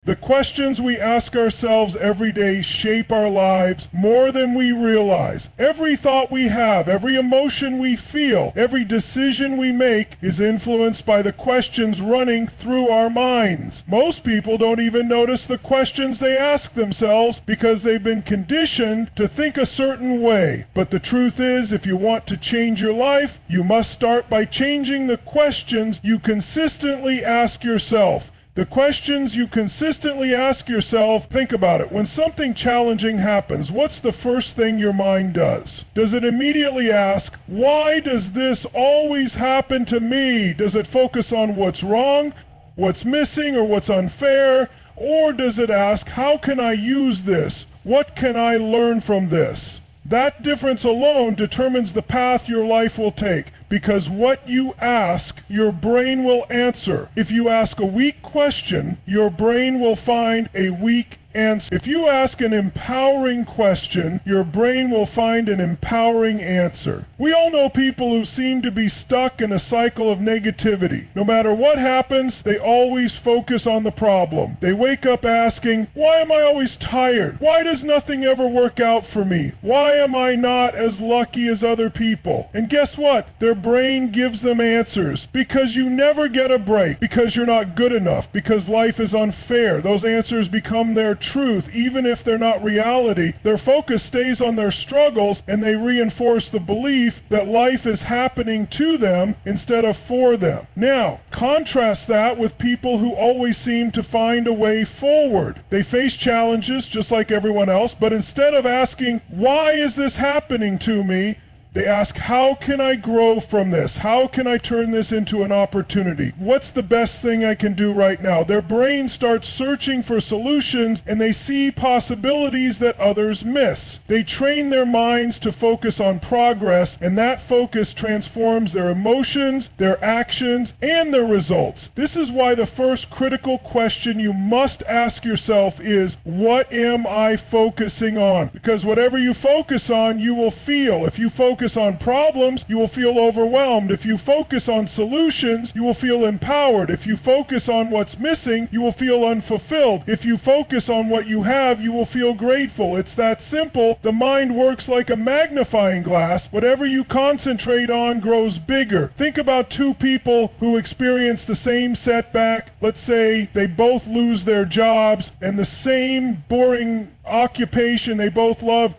The questions we ask ourselves every day shape our lives more than we realize. Every thought we have, every emotion we feel, every decision we make is influenced by the questions running through our minds. Most people don't even notice the questions they ask themselves because they've been conditioned to think a certain way. But the truth is, if you want to change your life, you must start by changing the questions you consistently ask yourself. The questions you consistently ask yourself, think about it. When something challenging happens, what's the first thing your mind does? Does it immediately ask, why does this always happen to me? Does it focus on what's wrong, what's missing, or what's unfair? Or does it ask, how can I use this? What can I learn from this? That difference alone determines the path your life will take, because what you ask, your brain will answer. If you ask a weak question, your brain will find a weak answer. If you ask an empowering question, your brain will find an empowering answer. We all know people who seem to be stuck in a cycle of negativity. No matter what happens, they always focus on the problem. They wake up asking, why am I always tired? Why does nothing ever work out for me? Why am I not as lucky as other people? And guess what? Their brain gives them answers. Because you never get a break. Because you're not good enough. Because life is unfair. Those answers become their truth, even if they're not reality. Their focus stays on their struggles, and they reinforce the belief that life is happening to them instead of for them. Now, contrast that with people who always seem to find a way forward. They face challenges just like everyone else, but instead of asking, why is this happening to me? They ask, how can I grow from this? How can I turn this into an opportunity? What's the best thing I can do right now? Their brain starts searching for solutions, and they see possibilities that others miss. They train their minds to focus on progress, and that focus transforms their emotions, their actions, and their results. This is why the first critical question you must ask yourself is, what am I focusing on? Because whatever you focus on, you will feel. If you focus on problems, you will feel overwhelmed. If you focus on solutions, you will feel empowered. If you focus on what's missing, you will feel unfulfilled. If you focus on what you have, you will feel grateful. It's that simple. The mind works like a magnifying glass. Whatever you concentrate on grows bigger. Think about two people who experience the same setback. Let's say they both lose their jobs, and the same boring occupation they both love.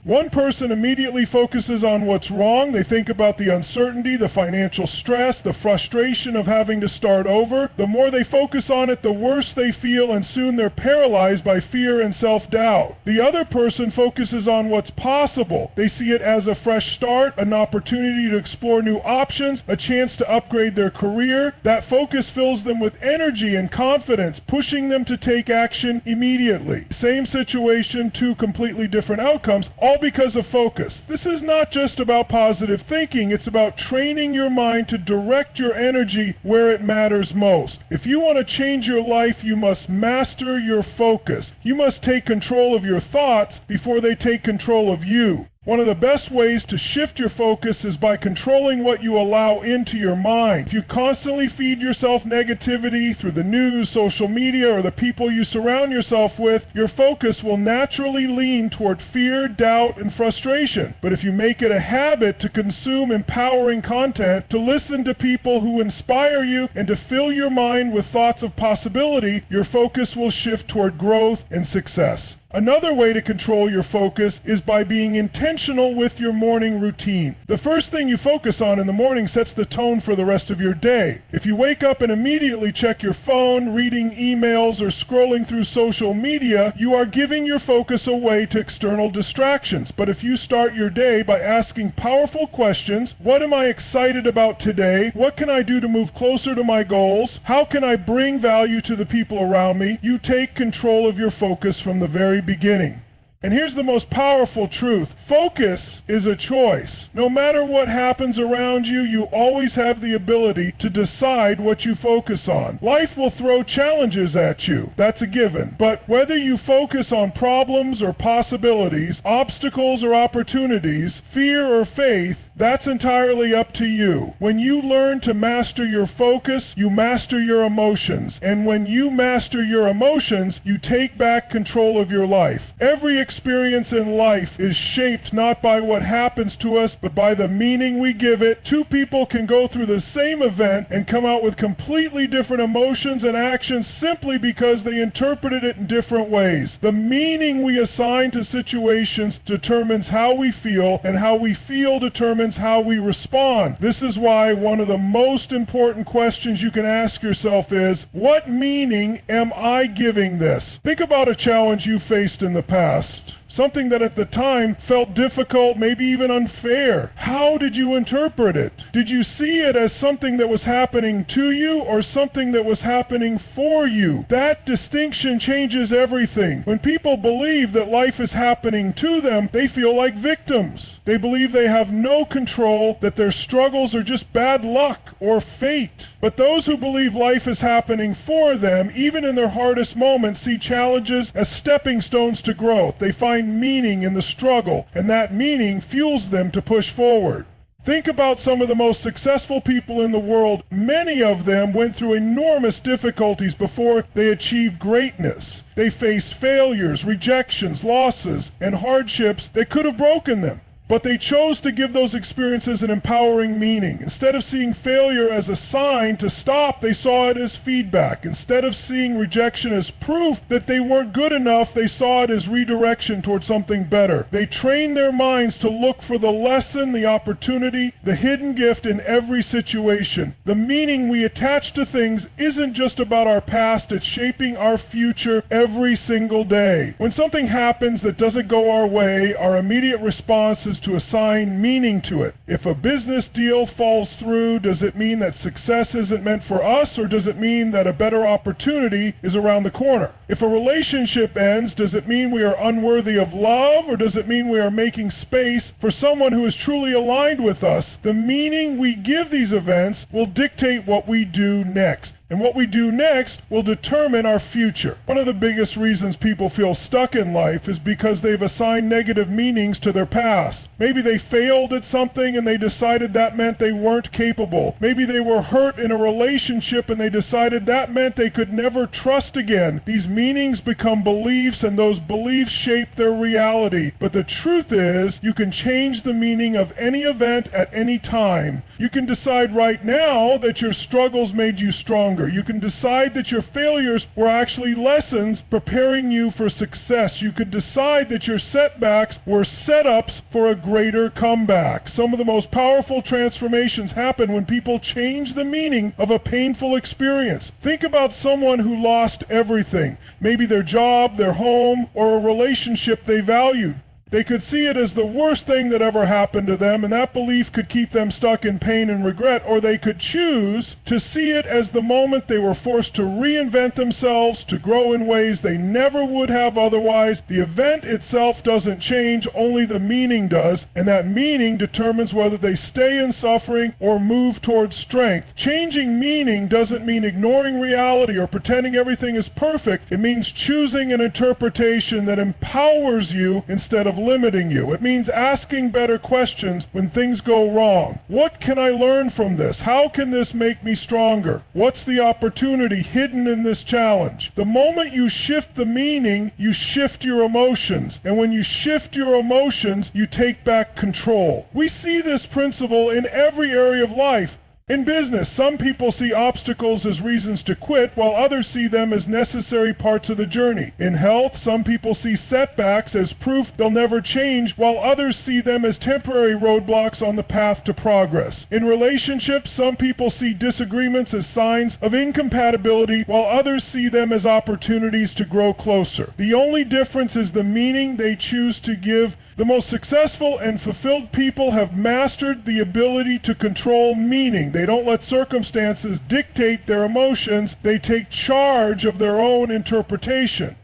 One person immediately focuses on what's wrong. They think about the uncertainty, the financial stress, the frustration of having to start over. The more they focus on it, the worse they feel, and soon they're paralyzed by fear and self-doubt. The other person focuses on what's possible. They see it as a fresh start, an opportunity to explore new options, a chance to upgrade their career. That focus fills them with energy and confidence, pushing them to take action immediately. Same situation, two completely different outcomes, all because of focus. This is not just about positive thinking, it's about training your mind to direct your energy where it matters most. If you want to change your life, you must master your focus. You must take control of your thoughts before they take control of you. One of the best ways to shift your focus is by controlling what you allow into your mind. If you constantly feed yourself negativity through the news, social media, or the people you surround yourself with, your focus will naturally lean toward fear, doubt, and frustration. But if you make it a habit to consume empowering content, to listen to people who inspire you, and to fill your mind with thoughts of possibility, your focus will shift toward growth and success. Another way to control your focus is by being intentional with your morning routine. The first thing you focus on in the morning sets the tone for the rest of your day. If you wake up and immediately check your phone, reading emails, or scrolling through social media, you are giving your focus away to external distractions. But if you start your day by asking powerful questions, what am I excited about today? What can I do to move closer to my goals? How can I bring value to the people around me? You take control of your focus from the very beginning. And here's the most powerful truth. Focus is a choice. No matter what happens around you, you always have the ability to decide what you focus on. Life will throw challenges at you. That's a given. But whether you focus on problems or possibilities, obstacles or opportunities, fear or faith, that's entirely up to you. When you learn to master your focus, you master your emotions. And when you master your emotions, you take back control of your life. Every experience in life is shaped not by what happens to us, but by the meaning we give it. Two people can go through the same event and come out with completely different emotions and actions simply because they interpreted it in different ways. The meaning we assign to situations determines how we feel, and how we feel determines how we respond. This is why one of the most important questions you can ask yourself is, what meaning am I giving this? Think about a challenge you faced in the past. Something that at the time felt difficult, maybe even unfair. How did you interpret it? Did you see it as something that was happening to you or something that was happening for you? That distinction changes everything. When people believe that life is happening to them, they feel like victims. They believe they have no control, that their struggles are just bad luck or fate. But those who believe life is happening for them, even in their hardest moments, see challenges as stepping stones to growth. They find meaning in the struggle, and that meaning fuels them to push forward. Think about some of the most successful people in the world. Many of them went through enormous difficulties before they achieved greatness. They faced failures, rejections, losses, and hardships that could have broken them. But they chose to give those experiences an empowering meaning. Instead of seeing failure as a sign to stop, they saw it as feedback. Instead of seeing rejection as proof that they weren't good enough, they saw it as redirection towards something better. They trained their minds to look for the lesson, the opportunity, the hidden gift in every situation. The meaning we attach to things isn't just about our past, it's shaping our future every single day. When something happens that doesn't go our way, our immediate response is to assign meaning to it. If a business deal falls through, does it mean that success isn't meant for us, or does it mean that a better opportunity is around the corner? If a relationship ends, does it mean we are unworthy of love, or does it mean we are making space for someone who is truly aligned with us? The meaning we give these events will dictate what we do next. And what we do next will determine our future. One of the biggest reasons people feel stuck in life is because they've assigned negative meanings to their past. Maybe they failed at something and they decided that meant they weren't capable. Maybe they were hurt in a relationship and they decided that meant they could never trust again. These meanings become beliefs, and those beliefs shape their reality. But the truth is, you can change the meaning of any event at any time. You can decide right now that your struggles made you stronger. You can decide that your failures were actually lessons preparing you for success. You could decide that your setbacks were setups for a greater comeback. Some of the most powerful transformations happen when people change the meaning of a painful experience. Think about someone who lost everything, maybe their job, their home, or a relationship they valued. They could see it as the worst thing that ever happened to them, and that belief could keep them stuck in pain and regret, or they could choose to see it as the moment they were forced to reinvent themselves, to grow in ways they never would have otherwise. The event itself doesn't change, only the meaning does, and that meaning determines whether they stay in suffering or move towards strength. Changing meaning doesn't mean ignoring reality or pretending everything is perfect. It means choosing an interpretation that empowers you instead of limiting you. It means asking better questions when things go wrong. What can I learn from this? How can this make me stronger? What's the opportunity hidden in this challenge? The moment you shift the meaning, you shift your emotions. And when you shift your emotions, you take back control. We see this principle in every area of life. In business, some people see obstacles as reasons to quit, while others see them as necessary parts of the journey. In health, some people see setbacks as proof they'll never change, while others see them as temporary roadblocks on the path to progress. In relationships, some people see disagreements as signs of incompatibility, while others see them as opportunities to grow closer. The only difference is the meaning they choose to give. The most successful and fulfilled people have mastered the ability to control meaning. They don't let circumstances dictate their emotions. They take charge of their own interpretation.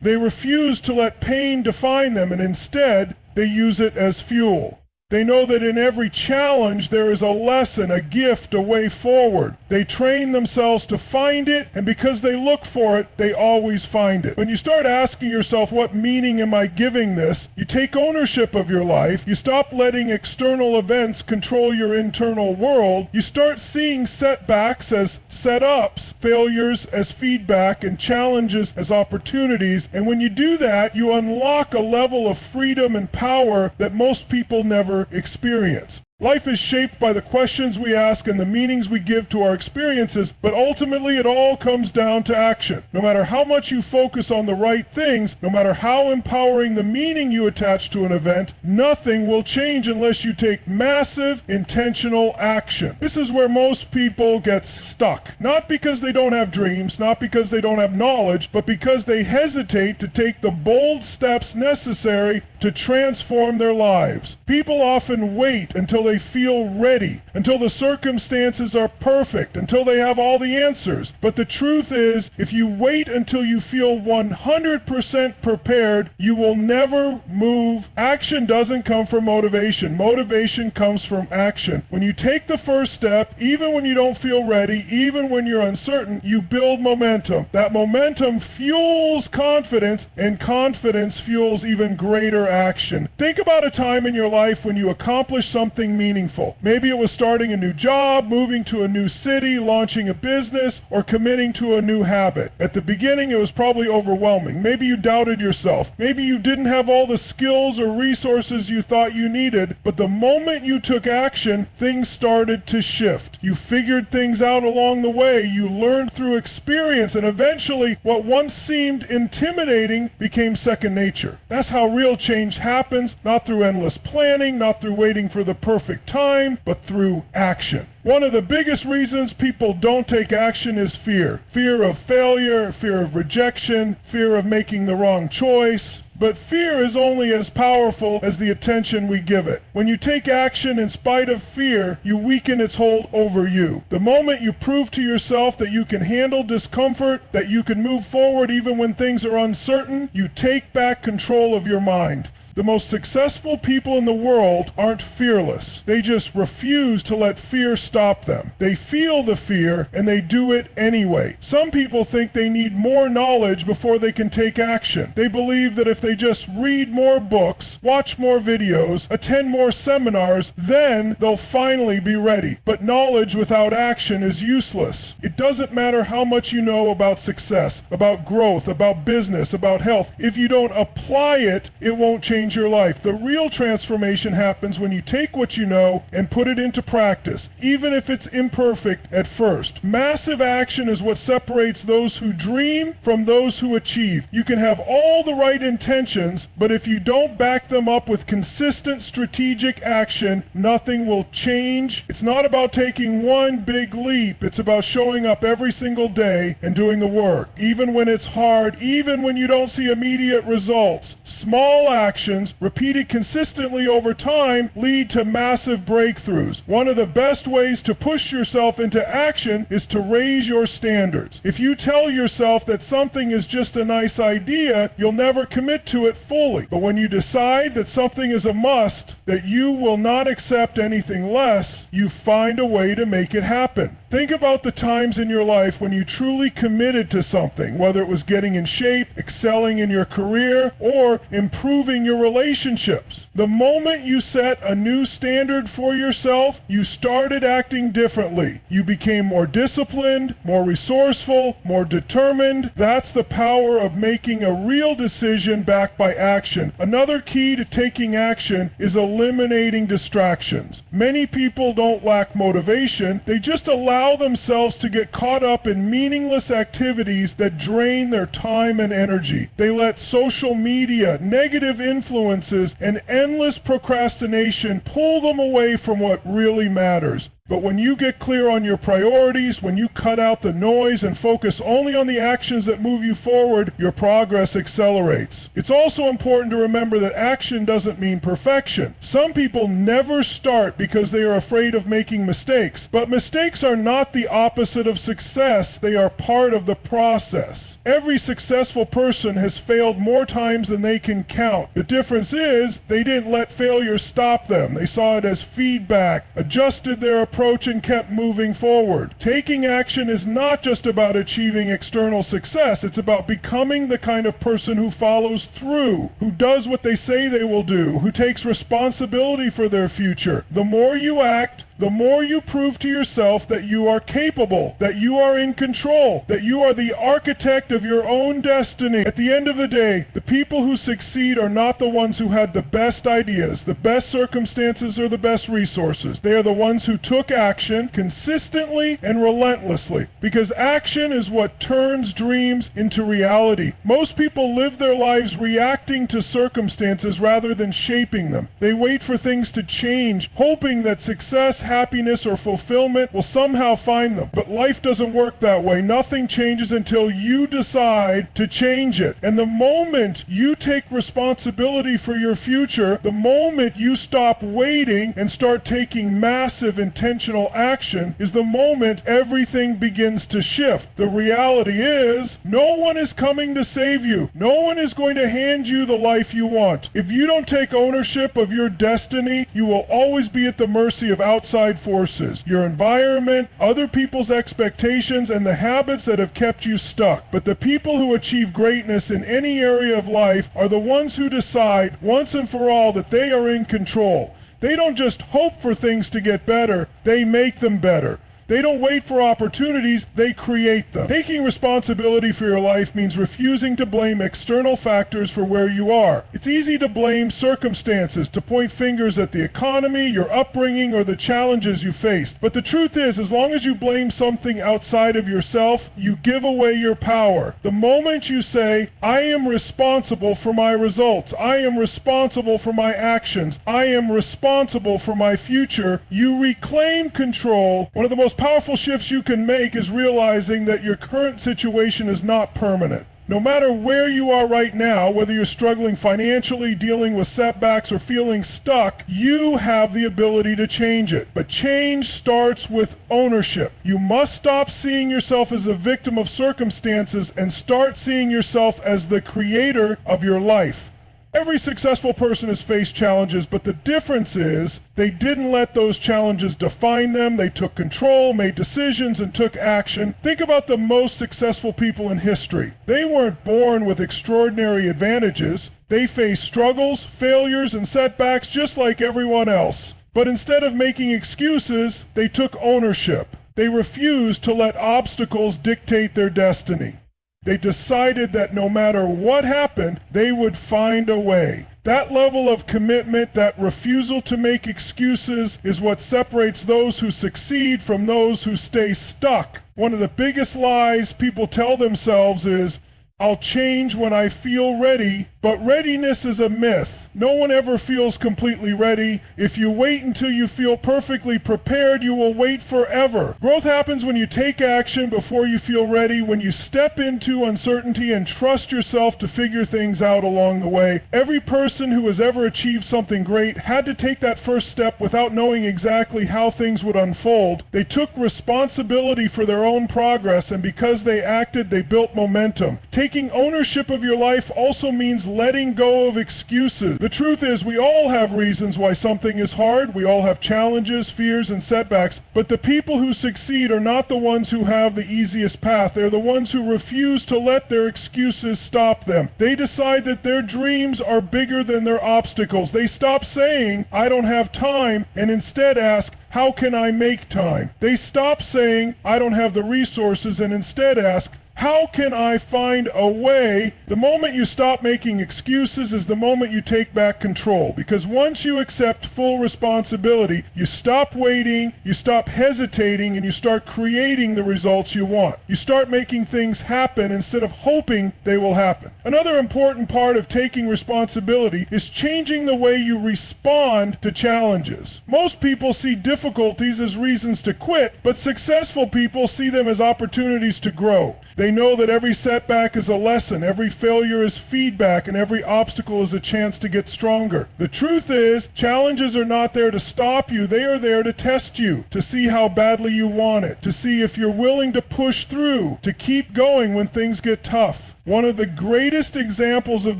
They refuse to let pain define them, and instead, they use it as fuel. They know that in every challenge there is a lesson, a gift, a way forward. They train themselves to find it, and because they look for it, they always find it. When you start asking yourself, what meaning am I giving this? You take ownership of your life. You stop letting external events control your internal world. You start seeing setbacks as setups, failures as feedback, and challenges as opportunities. And when you do that, you unlock a level of freedom and power that most people never experience. Life is shaped by the questions we ask and the meanings we give to our experiences, but ultimately it all comes down to action. No matter how much you focus on the right things, no matter how empowering the meaning you attach to an event, nothing will change unless you take massive, intentional action. This is where most people get stuck. Not because they don't have dreams, not because they don't have knowledge, but because they hesitate to take the bold steps necessary to transform their lives. People often wait until they feel ready, until the circumstances are perfect, until they have all the answers. But the truth is, if you wait until you feel 100% prepared, you will never move. Action doesn't come from motivation. Motivation comes from action. When you take the first step, even when you don't feel ready, even when you're uncertain, you build momentum. That momentum fuels confidence, and confidence fuels even greater action. Think about a time in your life when you accomplished something meaningful. Maybe it was starting a new job, moving to a new city, launching a business, or committing to a new habit. At the beginning, it was probably overwhelming. Maybe you doubted yourself. Maybe you didn't have all the skills or resources you thought you needed, but the moment you took action, things started to shift. You figured things out along the way. You learned through experience, and eventually, what once seemed intimidating became second nature. That's how real change happens, not through endless planning, not through waiting for the perfect time, but through action. One of the biggest reasons people don't take action is fear. Fear of failure, fear of rejection, fear of making the wrong choice. But fear is only as powerful as the attention we give it. When you take action in spite of fear, you weaken its hold over you. The moment you prove to yourself that you can handle discomfort, that you can move forward even when things are uncertain, you take back control of your mind. The most successful people in the world aren't fearless. They just refuse to let fear stop them. They feel the fear and they do it anyway. Some people think they need more knowledge before they can take action. They believe that if they just read more books, watch more videos, attend more seminars, then they'll finally be ready. But knowledge without action is useless. It doesn't matter how much you know about success, about growth, about business, about health. If you don't apply it, it won't change your life. The real transformation happens when you take what you know and put it into practice, even if it's imperfect at first. Massive action is what separates those who dream from those who achieve. You can have all the right intentions, but if you don't back them up with consistent strategic action, nothing will change. It's not about taking one big leap. It's about showing up every single day and doing the work, even when it's hard, even when you don't see immediate results. Small actions repeated consistently over time lead to massive breakthroughs. One of the best ways to push yourself into action is to raise your standards. If you tell yourself that something is just a nice idea, you'll never commit to it fully. But when you decide that something is a must, that you will not accept anything less, you find a way to make it happen. Think about the times in your life when you truly committed to something, whether it was getting in shape, excelling in your career, or improving your relationships. The moment you set a new standard for yourself, you started acting differently. You became more disciplined, more resourceful, more determined. That's the power of making a real decision backed by action. Another key to taking action is eliminating distractions. Many people don't lack motivation, they just allow themselves to get caught up in meaningless activities that drain their time and energy. They let social media, negative influences, and endless procrastination pull them away from what really matters. But when you get clear on your priorities, when you cut out the noise and focus only on the actions that move you forward, your progress accelerates. It's also important to remember that action doesn't mean perfection. Some people never start because they are afraid of making mistakes. But mistakes are not the opposite of success. They are part of the process. Every successful person has failed more times than they can count. The difference is they didn't let failure stop them. They saw it as feedback, adjusted their approach, and kept moving forward. Taking action is not just about achieving external success. It's about becoming the kind of person who follows through, who does what they say they will do, who takes responsibility for their future. The more you act, the more you prove to yourself that you are capable, that you are in control, that you are the architect of your own destiny. At the end of the day, the people who succeed are not the ones who had the best ideas, the best circumstances, or the best resources. They are the ones who took action consistently and relentlessly, because action is what turns dreams into reality. Most people live their lives reacting to circumstances rather than shaping them. They wait for things to change, hoping that success, happiness, or fulfillment will somehow find them. But life doesn't work that way. Nothing changes until you decide to change it. And the moment you take responsibility for your future, the moment you stop waiting and start taking massive intentional action, is the moment everything begins to shift. The reality is, no one is coming to save you. No one is going to hand you the life you want. If you don't take ownership of your destiny, you will always be at the mercy of outside forces, your environment, other people's expectations, and the habits that have kept you stuck. But the people who achieve greatness in any area of life are the ones who decide once and for all that they are in control. They don't just hope for things to get better, they make them better. They don't wait for opportunities, they create them. Taking responsibility for your life means refusing to blame external factors for where you are. It's easy to blame circumstances, to point fingers at the economy, your upbringing, or the challenges you faced. But the truth is, as long as you blame something outside of yourself, you give away your power. The moment you say, I am responsible for my results, I am responsible for my actions, I am responsible for my future, you reclaim control. One of the most powerful shifts you can make is realizing that your current situation is not permanent. No matter where you are right now, whether you're struggling financially, dealing with setbacks, or feeling stuck, you have the ability to change it. But change starts with ownership. You must stop seeing yourself as a victim of circumstances and start seeing yourself as the creator of your life. Every successful person has faced challenges, but the difference is they didn't let those challenges define them. They took control, made decisions, and took action. Think about the most successful people in history. They weren't born with extraordinary advantages. They faced struggles, failures, and setbacks just like everyone else. But instead of making excuses, they took ownership. They refused to let obstacles dictate their destiny. They decided that no matter what happened, they would find a way. That level of commitment, that refusal to make excuses, is what separates those who succeed from those who stay stuck. One of the biggest lies people tell themselves is, I'll change when I feel ready, but readiness is a myth. No one ever feels completely ready. If you wait until you feel perfectly prepared, you will wait forever. Growth happens when you take action before you feel ready, when you step into uncertainty and trust yourself to figure things out along the way. Every person who has ever achieved something great had to take that first step without knowing exactly how things would unfold. They took responsibility for their own progress, and because they acted, they built momentum. Taking ownership of your life also means letting go of excuses. The truth is, we all have reasons why something is hard. We all have challenges, fears, and setbacks. But the people who succeed are not the ones who have the easiest path. They're the ones who refuse to let their excuses stop them. They decide that their dreams are bigger than their obstacles. They stop saying, I don't have time, and instead ask, how can I make time? They stop saying, I don't have the resources, and instead ask, How can I find a way? The moment you stop making excuses is the moment you take back control. Because once you accept full responsibility, you stop waiting, you stop hesitating, and you start creating the results you want. You start making things happen instead of hoping they will happen. Another important part of taking responsibility is changing the way you respond to challenges. Most people see difficulties as reasons to quit, but successful people see them as opportunities to grow. They know that every setback is a lesson, every failure is feedback, and every obstacle is a chance to get stronger. The truth is, challenges are not there to stop you, they are there to test you, to see how badly you want it, to see if you're willing to push through, to keep going when things get tough. One of the greatest examples of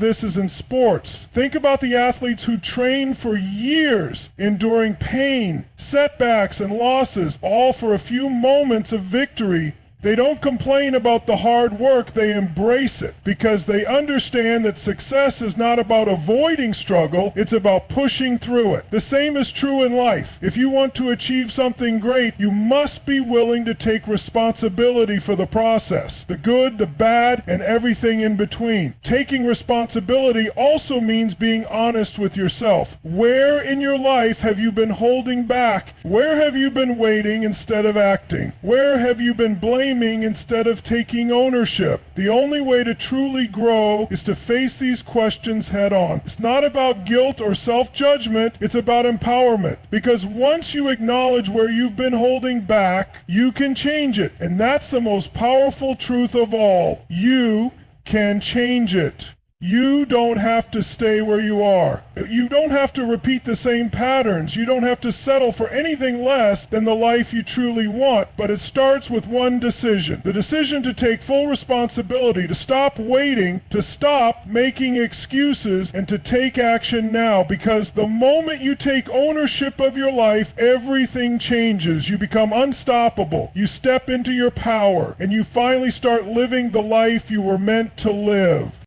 this is in sports. Think about the athletes who train for years, enduring pain, setbacks, and losses, all for a few moments of victory. They don't complain about the hard work, they embrace it because they understand that success is not about avoiding struggle, it's about pushing through it. The same is true in life. If you want to achieve something great, you must be willing to take responsibility for the process, the good, the bad, and everything in between. Taking responsibility also means being honest with yourself. Where in your life have you been holding back? Where have you been waiting instead of acting? Where have you been blaming instead of taking ownership? The only way to truly grow is to face these questions head on. It's not about guilt or self-judgment, it's about empowerment. Because once you acknowledge where you've been holding back, you can change it. And that's the most powerful truth of all. You can change it. You don't have to stay where you are. You don't have to repeat the same patterns. You don't have to settle for anything less than the life you truly want. But it starts with one decision. The decision to take full responsibility, to stop waiting, to stop making excuses, and to take action now. Because the moment you take ownership of your life, everything changes. You become unstoppable. You step into your power, and you finally start living the life you were meant to live.